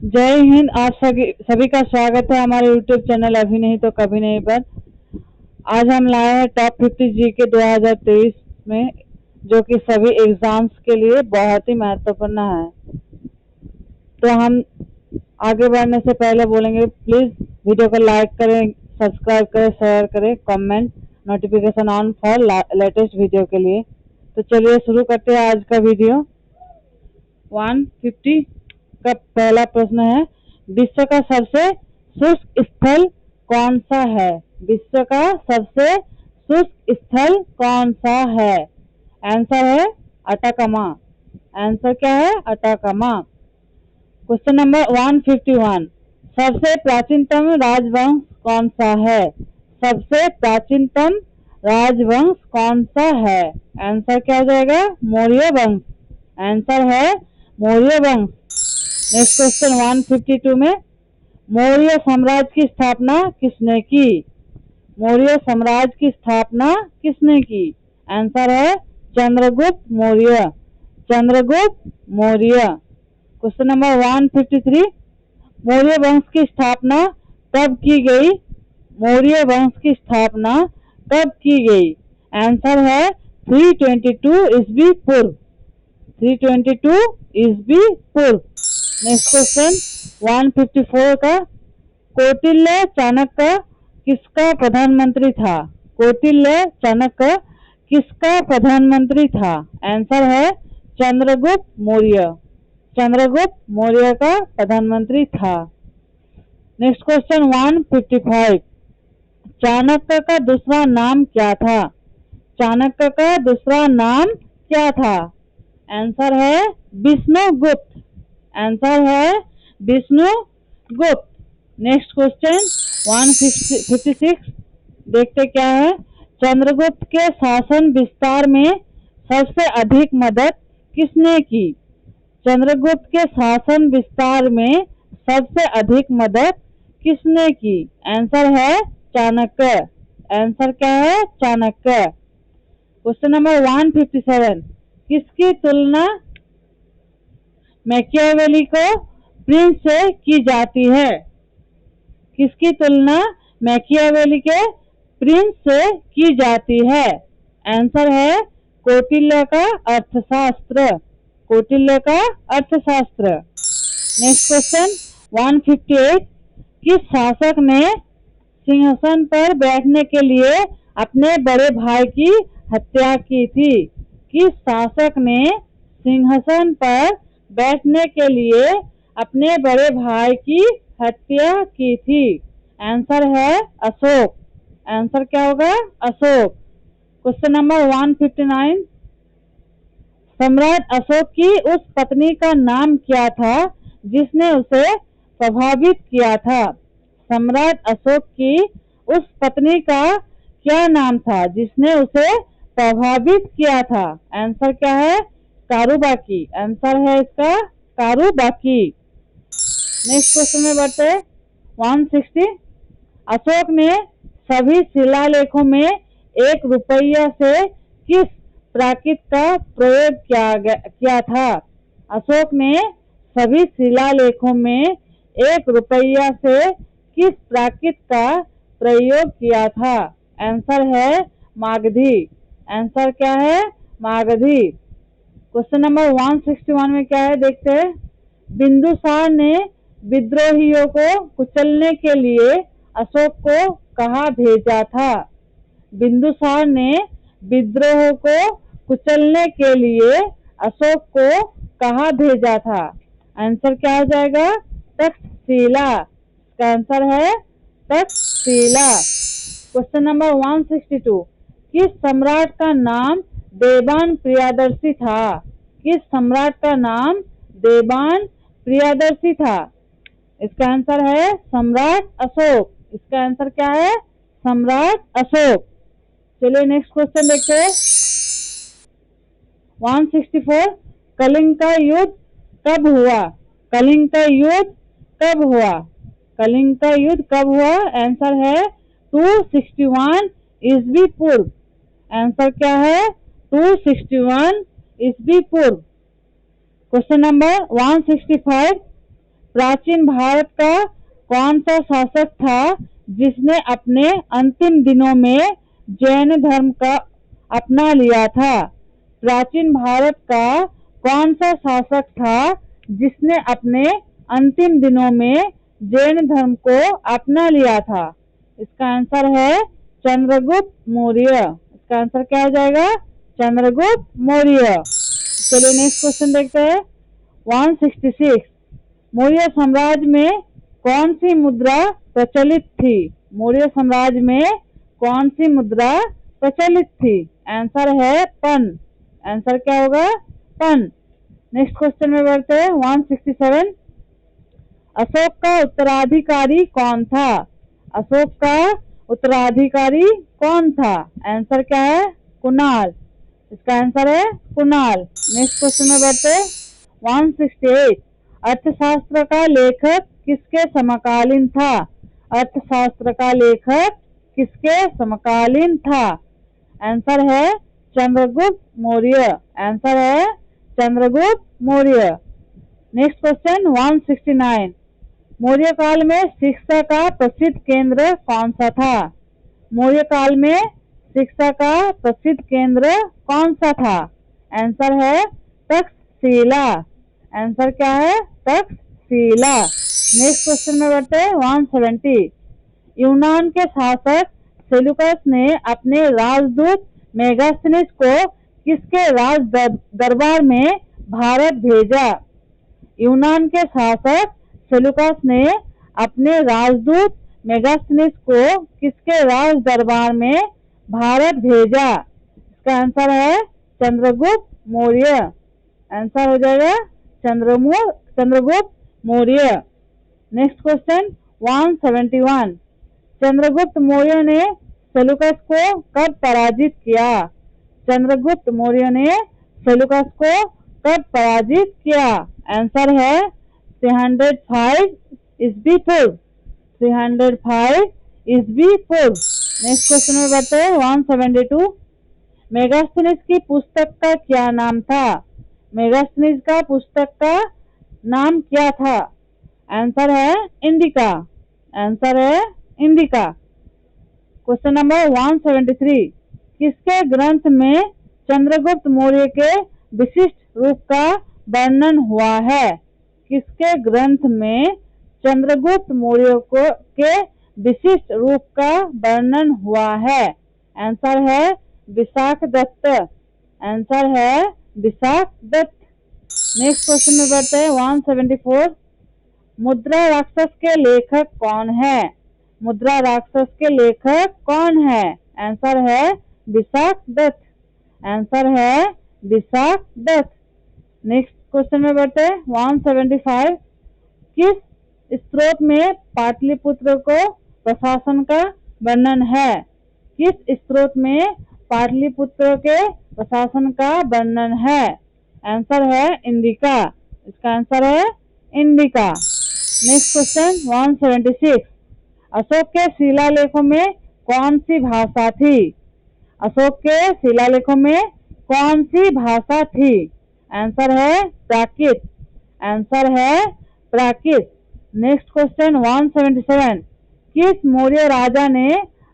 जय हिंद। आप सभी का स्वागत है हमारे YouTube चैनल अभी नहीं तो कभी नहीं पर। आज हम लाए हैं टॉप 50 जीके 2023 में, जो कि सभी एग्जाम्स के लिए बहुत ही महत्वपूर्ण है। तो हम आगे बढ़ने से पहले बोलेंगे, प्लीज वीडियो को लाइक करें, सब्सक्राइब करें, शेयर करें, comment, notification on for latest video के लिए। तो चलिए शुरू करते हैं आज का वीडियो। 150 का पहला प्रश्न है, विश्व का सबसे शुष्क स्थल कौन सा है? विश्व का सबसे शुष्क स्थल कौन सा है? आंसर है अटाकामा। आंसर क्या है? अटाकामा। क्वेश्चन नंबर 151, सबसे प्राचीनतम राजवंश कौन सा है? सबसे प्राचीनतम राजवंश कौन सा है? आंसर क्या हो जाएगा? मौर्य वंश। आंसर है मौर्य वंश। नेक्स्ट क्वेश्चन 152 में, मौर्य साम्राज्य की स्थापना किसने की? मौर्य साम्राज्य की स्थापना किसने की? आंसर है चंद्रगुप्त मौर्य। चंद्रगुप्त मौर्य। क्वेश्चन नंबर 153, मौर्य वंश की स्थापना कब की गई? मौर्य वंश की स्थापना कब की गई? आंसर है 322 ईस्वी पूर्व। 322 ईस्वी पूर्व। नेक्स्ट क्वेश्चन 154 का, कौटिल्य चाणक्य किसका प्रधानमंत्री था? कौटिल्य चाणक्य किसका प्रधानमंत्री था? आंसर है चंद्रगुप्त मौर्य। चंद्रगुप्त मौर्य का प्रधानमंत्री था। नेक्स्ट क्वेश्चन 155, चाणक्य का दूसरा नाम क्या था? चाणक्य का दूसरा नाम क्या था? आंसर है विष्णुगुप्त। आंसर है विष्णुगुप्त। नेक्स्ट क्वेश्चन 156, देखते क्या है। चंद्रगुप्त के शासन विस्तार में सबसे अधिक मदद किसने की? चंद्रगुप्त के शासन विस्तार में सबसे अधिक मदद किसने की? आंसर है चाणक्य। आंसर क्या है? चाणक्य। क्वेश्चन नंबर 157, किसकी तुलना मैकियावेली को प्रिंस से की जाती है? किसकी तुलना मैकियावेली के प्रिंस से की जाती है? आंसर है कौटिल्य का अर्थशास्त्र। कौटिल्य का अर्थशास्त्र। नेक्स्ट क्वेश्चन 158, किस शासक ने सिंहासन पर बैठने के लिए अपने बड़े भाई की हत्या की थी? किस शासक ने सिंहासन पर बैठने के लिए अपने बड़े भाई की हत्या की थी? आंसर है अशोक। आंसर क्या होगा? अशोक। क्वेश्चन नंबर 159, सम्राट अशोक की उस पत्नी का नाम क्या था जिसने उसे प्रभावित किया था? सम्राट अशोक की उस पत्नी का क्या नाम था जिसने उसे प्रभावित किया था? आंसर क्या है? कारुबाकी। आंसर है इसका कारुबाकी। नेक्स्ट क्वेश्चन में बढ़ते 160, अशोक ने सभी शिलालेखों में 1 रुपया से किस प्राकृत का प्रयोग किया था? अशोक ने सभी शिलालेखों में 1 रुपया से किस प्राकृत का प्रयोग किया था? आंसर है मागधी। आंसर क्या है? मागधी। क्वेश्चन नंबर 161 में क्या है, देखते हैं। बिंदुसार ने विद्रोहियों को कुचलने के लिए अशोक को कहाँ भेजा था? बिंदुसार ने विद्रोह को कुचलने के लिए अशोक को कहाँ भेजा था? आंसर क्या हो जाएगा? तक्षशिला। इसका आंसर है तक्षशिला। क्वेश्चन नंबर 162, किस सम्राट का नाम देवान प्रियदर्शी था? किस सम्राट का नाम देवान प्रियदर्शी था? इसका आंसर है सम्राट अशोक। इसका आंसर क्या है? सम्राट अशोक। चलिए नेक्स्ट क्वेश्चन देखते हैं। 164, कलिंग का युद्ध कब हुआ? कलिंग का युद्ध कब हुआ? कलिंग का युद्ध कब हुआ? आंसर है 261 ईस्वी पूर्व। आंसर क्या है? 261 ईस्वी पूर्व। क्वेश्चन नंबर 165, प्राचीन भारत का कौन सा शासक था जिसने अपने अंतिम दिनों में जैन धर्म का अपना लिया था? प्राचीन भारत का कौन सा शासक था जिसने अपने अंतिम दिनों में जैन धर्म को अपना लिया था? इसका आंसर है चंद्रगुप्त मौर्य। इसका आंसर क्या हो जाएगा? चंद्रगुप्त मौर्य। चलिए नेक्स्ट क्वेश्चन देखते हैं। 166 मौर्य साम्राज्य में कौन सी मुद्रा प्रचलित थी? मौर्य साम्राज्य में कौन सी मुद्रा प्रचलित थी? आंसर है पन। आंसर क्या होगा? पन। नेक्स्ट क्वेश्चन में बढ़ते हैं। 167 अशोक का उत्तराधिकारी कौन था? अशोक का उत्तराधिकारी कौन था? आंसर क्या है? कुणाल। इसका आंसर है कुणाल। नेक्स्ट क्वेश्चन में बढ़ते हैं। 168 अर्थशास्त्र का लेखक किसके समकालीन था? अर्थशास्त्र का लेखक किसके समकालीन था? आंसर है चंद्रगुप्त मौर्य। आंसर है चंद्रगुप्त मौर्य। नेक्स्ट क्वेश्चन 169 मौर्य काल में शिक्षा का प्रसिद्ध केंद्र कौन सा था? मौर्य काल में शिक्षा का प्रसिद्ध केंद्र कौन सा था? आंसर है तक्षशिला। आंसर क्या है? तक्षशिला। नेक्स्ट क्वेश्चन में बढ़ते हैं। 170 यूनान के शासक सेलुकस ने अपने राजदूत मेगास्थनीज को किसके राज दरबार में भारत भेजा? यूनान के शासक सेलुकस ने अपने राजदूत मेगास्थनीज को किसके राज दरबार में भारत भेजा? इसका आंसर है चंद्रगुप्त मौर्य। आंसर हो जाएगा चंद्रगुप्त मौर्य। नेक्स्ट क्वेश्चन 171 चंद्रगुप्त मौर्य ने सेलुकस को कब पराजित किया? चंद्रगुप्त मौर्य ने सेलुकस को कब पराजित किया? आंसर है 305 ईस्वी पूर्व। 305 ईस्वी पूर्व। नेक्स्ट क्वेश्चन में बढ़ते हैं। 172 मेगास्थनीज की पुस्तक का क्या नाम था? मेगास्थनीज का पुस्तक का नाम क्या था? आंसर है इंडिका। आंसर है इंडिका। क्वेश्चन नंबर 173 किसके ग्रंथ में चंद्रगुप्त मौर्य के विशिष्ट रूप का वर्णन हुआ है? किसके ग्रंथ में चंद्रगुप्त मौर्य के विशिष्ट रूप का वर्णन हुआ है? आंसर है विशाख दत्त। आंसर है विशाख दत्त। नेक्स्ट क्वेश्चन में बढ़ते हैं। 174 मुद्रा राक्षस के लेखक कौन है? मुद्रा राक्षस के लेखक कौन है? आंसर है विशाख दत्त। आंसर है विशाख दत्त। नेक्स्ट क्वेश्चन में बढ़ते हैं। 175 किस स्त्रोत में पाटलिपुत्र को प्रशासन का वर्णन है? किस स्त्रोत में पाटलिपुत्र के प्रशासन का वर्णन है? आंसर है इंडिका। इसका आंसर है इंडिका। नेक्स्ट क्वेश्चन 176 अशोक के शिलालेखों में कौन सी भाषा थी? अशोक के शिलालेखों में कौन सी भाषा थी? आंसर है प्राकृत। आंसर है प्राकृत। नेक्स्ट क्वेश्चन 177 किस मौर्य राजा ने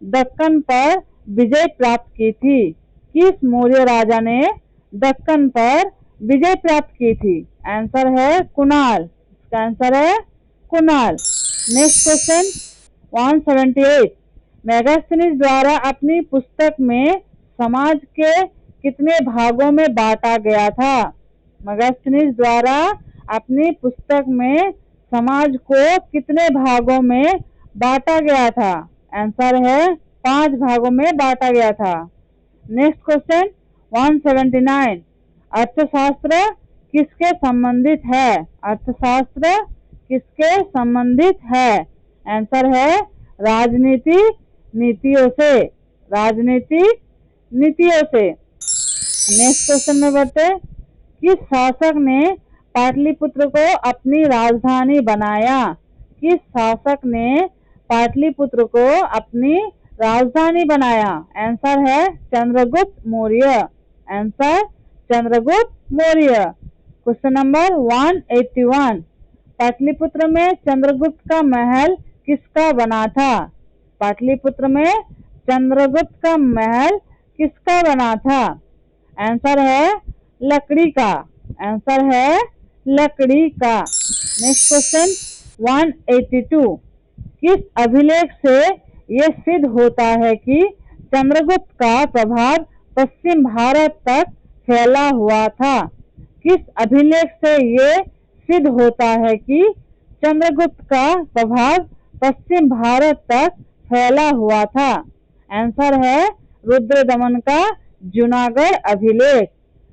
दक्कन पर विजय प्राप्त की थी? किस मौर्य राजा ने दक्कन पर विजय प्राप्त की थी? आंसर है कुणाल। इसका आंसर है कुणाल। नेक्स्ट क्वेश्चन 178 मेगास्थनीज द्वारा अपनी पुस्तक में समाज के कितने भागों में बांटा गया था? मेगास्थनीज द्वारा अपनी पुस्तक में समाज को कितने भागों में बांटा गया था? आंसर है 5 भागों में बांटा गया था। नेक्स्ट क्वेश्चन 179 अर्थशास्त्र किसके संबंधित है? अर्थशास्त्र किसके संबंधित है? आंसर है राजनीति नीतियों से। राजनीति नीतियों से। नेक्स्ट क्वेश्चन में बढ़ते किस शासक ने पाटलिपुत्र को अपनी राजधानी बनाया? किस शासक ने पाटलिपुत्र को अपनी राजधानी बनाया? आंसर है Chandragupta Maurya. Answer Chandragupta Maurya. Question number 181 Pataliputra में चंद्रगुप्त का महल किसका बना था? पाटलिपुत्र में चंद्रगुप्त का महल किसका बना था? आंसर है लकड़ी का। आंसर है लकड़ी का। Next question 182। किस अभिलेख से ये सिद्ध होता है कि चंद्रगुप्त का प्रभाव पश्चिम भारत तक फैला हुआ था? किस अभिलेख से ये सिद्ध होता है कि चंद्रगुप्त का प्रभाव पश्चिम भारत तक फैला हुआ था? आंसर है रुद्रदमन का जूनागढ़ अभिलेख।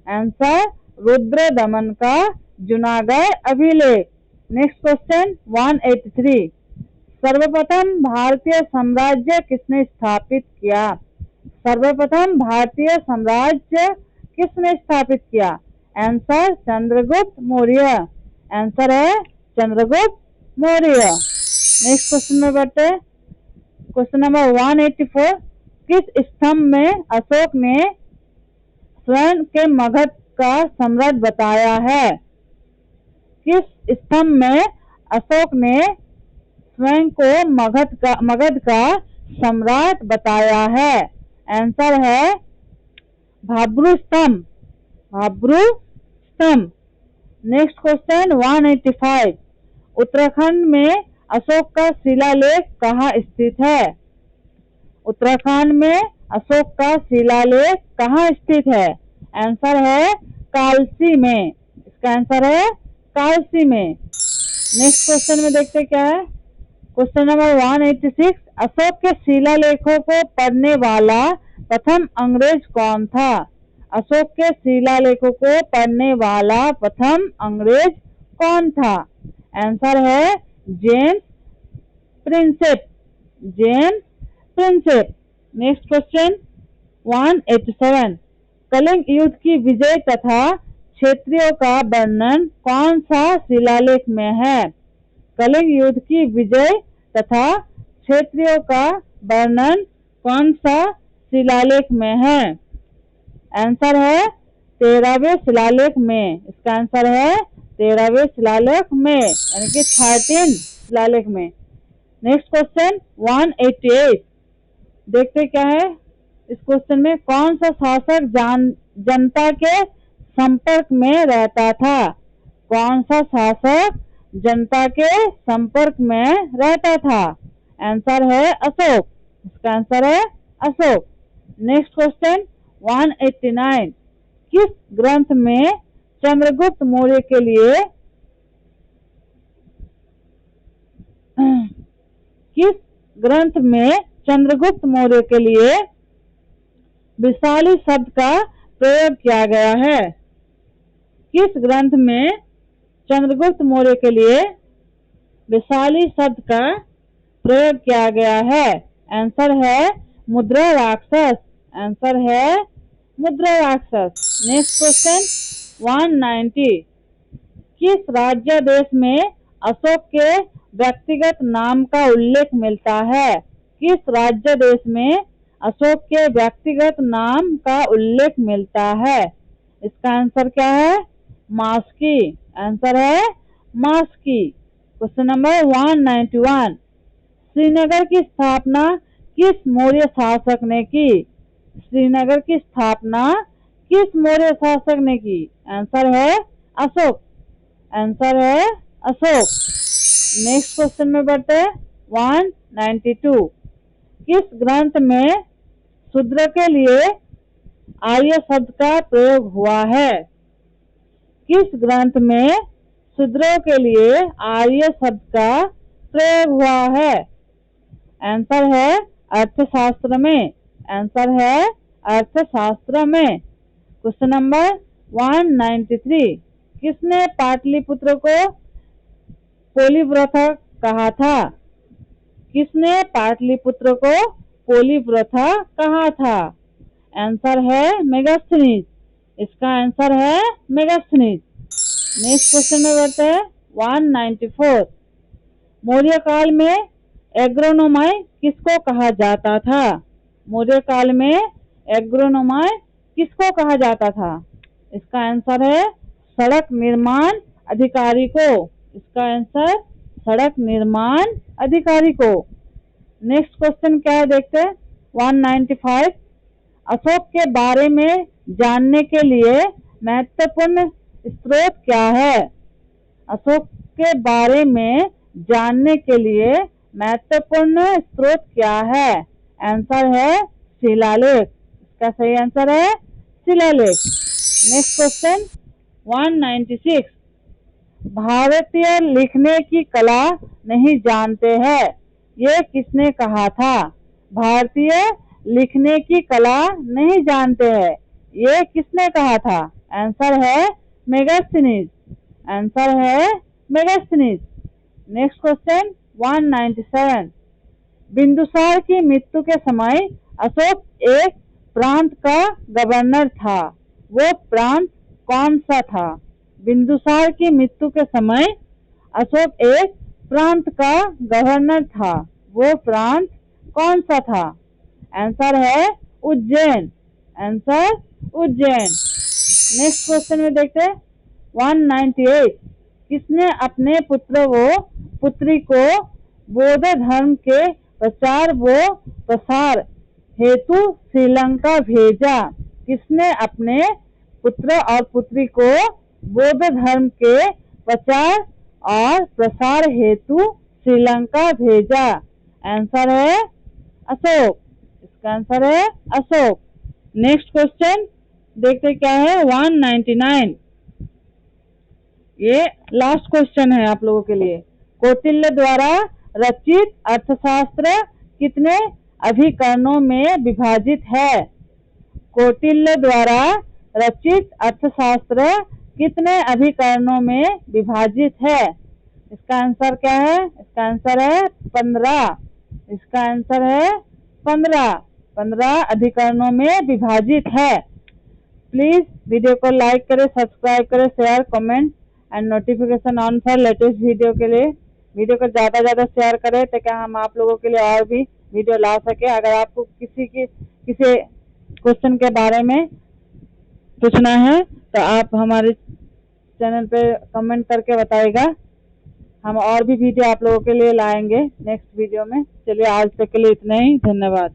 आंसर रुद्रदमन का जूनागढ़ अभिलेख। Next question 183। सर्वप्रथम भारतीय साम्राज्य किसने स्थापित किया? सर्वप्रथम भारतीय साम्राज्य किसने स्थापित किया? आंसर चंद्रगुप्त मौर्य। आंसर है चंद्रगुप्त मौर्य। नेक्स्ट क्वेश्चन में बढ़ते। Question number 184। किस स्तंभ में अशोक ने स्वयं के मगध का सम्राट बताया है? किस स्तंभ में अशोक ने स्वयं को मगध का सम्राट बताया है? आंसर है भाब्रू स्तंभ। भाब्रू स्तंभ। Next question 185। उत्तराखंड में अशोक का शिलालेख कहाँ स्थित है? उत्तराखंड में अशोक का शिलालेख कहाँ स्थित है? आंसर है कालसी में। इसका आंसर है कालसी में। नेक्स्ट क्वेश्चन में देखते क्या है। Question number 186। अशोक के शिलालेखों को पढ़ने वाला प्रथम अंग्रेज कौन था? अशोक के शिलालेखों को पढ़ने वाला प्रथम अंग्रेज कौन था? आंसर है James Prinsep. James Prinsep. Next question 187। Kalinga युद्ध की विजय तथा क्षेत्रियों का वर्णन कौन सा शिलालेख में है? कलिंग युद्ध की विजय तथा क्षेत्रियों का वर्णन कौन सा शिलालेख में है? आंसर है 13वें शिलालेख में। इसका आंसर है 13वें शिलालेख में, यानी कि 13 शिलालेख में। Next question 188। देखते क्या है इस क्वेश्चन में। कौन सा शासक जनता के संपर्क में रहता था? कौन सा शासक जनता के संपर्क में रहता था? आंसर है अशोक। इसका आंसर है अशोक। Next question 189। किस ग्रंथ में चंद्रगुप्त मौर्य के लिए किस ग्रंथ में चंद्रगुप्त मौर्य के लिए विशाली शब्द का प्रयोग किया गया है? किस ग्रंथ में चंद्रगुप्त मौर्य के लिए विशाली शब्द का प्रयोग किया गया है? आंसर है मुद्रा राक्षस। आंसर है मुद्रा राक्षस। Next question 190। किस राज्य देश में अशोक के व्यक्तिगत नाम का उल्लेख मिलता है? किस राज्य देश में अशोक के व्यक्तिगत नाम का उल्लेख मिलता है? इसका आंसर क्या है? मास्की। आंसर है मास्की। Question number 191। श्रीनगर की स्थापना किस मौर्य शासक ने की? श्रीनगर की स्थापना किस मौर्य शासक ने की? आंसर है अशोक। आंसर है अशोक। नेक्स्ट क्वेश्चन में बढ़ते 192। किस ग्रंथ में शूद्र के लिए आर्य शब्द का प्रयोग हुआ है? किस ग्रंथ में शूद्रों के लिए आर्य शब्द का प्रयोग हुआ है? आंसर है अर्थशास्त्र में। आंसर है अर्थशास्त्र में। Question number 193। किसने पाटलिपुत्र को पोलिव्रता कहा था? किसने पाटलिपुत्र को पोलिव्रता कहा था? आंसर है मेगास्थनीज। इसका आंसर है मेगास्थनीज। नेक्स्ट क्वेश्चन में बढ़ते हैं 194। मौर्य काल में एग्रोनोमाई किसको कहा जाता था? मौर्य काल में एग्रोनोमाई किसको कहा जाता था? इसका आंसर है सड़क निर्माण अधिकारी को। इसका आंसर सड़क निर्माण अधिकारी को। नेक्स्ट क्वेश्चन क्या है देखते हैं। 195 अशोक के बारे में जानने के लिए महत्वपूर्ण स्रोत क्या है। अशोक के बारे में जानने के लिए महत्वपूर्ण स्रोत क्या है। आंसर है शिलालेख। इसका सही आंसर है शिलालेख। नेक्स्ट क्वेश्चन 196 भारतीय लिखने की कला नहीं जानते हैं, ये किसने कहा था। भारतीय लिखने की कला नहीं जानते हैं, ये किसने कहा था। आंसर है मेगास्थनीज। आंसर है मेगास्थनीज। नेक्स्ट क्वेश्चन 197 बिंदुसार की मृत्यु के समय अशोक एक प्रांत का गवर्नर था, वो प्रांत कौन सा था। बिंदुसार की मृत्यु के समय अशोक एक प्रांत का गवर्नर था, वो प्रांत कौन सा था। आंसर है Ujjain. Answer Ujjain. Next question में देखते हैं 198 किसने अपने पुत्र व पुत्री को बौद्ध धर्म के प्रचार व प्रसार हेतु श्रीलंका भेजा। किसने अपने पुत्र और पुत्री को बौद्ध धर्म के प्रचार और प्रसार हेतु श्रीलंका भेजा। आंसर है अशोक। इसका आंसर है अशोक। नेक्स्ट क्वेश्चन देखते क्या है 199 ये लास्ट क्वेश्चन है आप लोगों के लिए। कौटिल्य द्वारा रचित अर्थशास्त्र कितने अभिकरणों में विभाजित है। कौटिल्य द्वारा रचित अर्थशास्त्र कितने अभिकरणों में विभाजित है। इसका आंसर क्या है। इसका आंसर है 15। इसका आंसर है 15 अधिकरणों में विभाजित है। प्लीज वीडियो को लाइक करें, सब्सक्राइब करें, share, comment and notification on for latest video के लिए। वीडियो को ज़्यादा शेयर करें ताकि हम आप लोगों के लिए और भी वीडियो ला सके। अगर आपको किसी क्वेश्चन के बारे में पूछना है तो आप हमारे चैनल पे कमेंट करके बताइएगा। हम और भी वीडियो आप लोगों के लिए लाएंगे नेक्स्ट वीडियो में। चलिए आज तक के लिए इतना ही। धन्यवाद।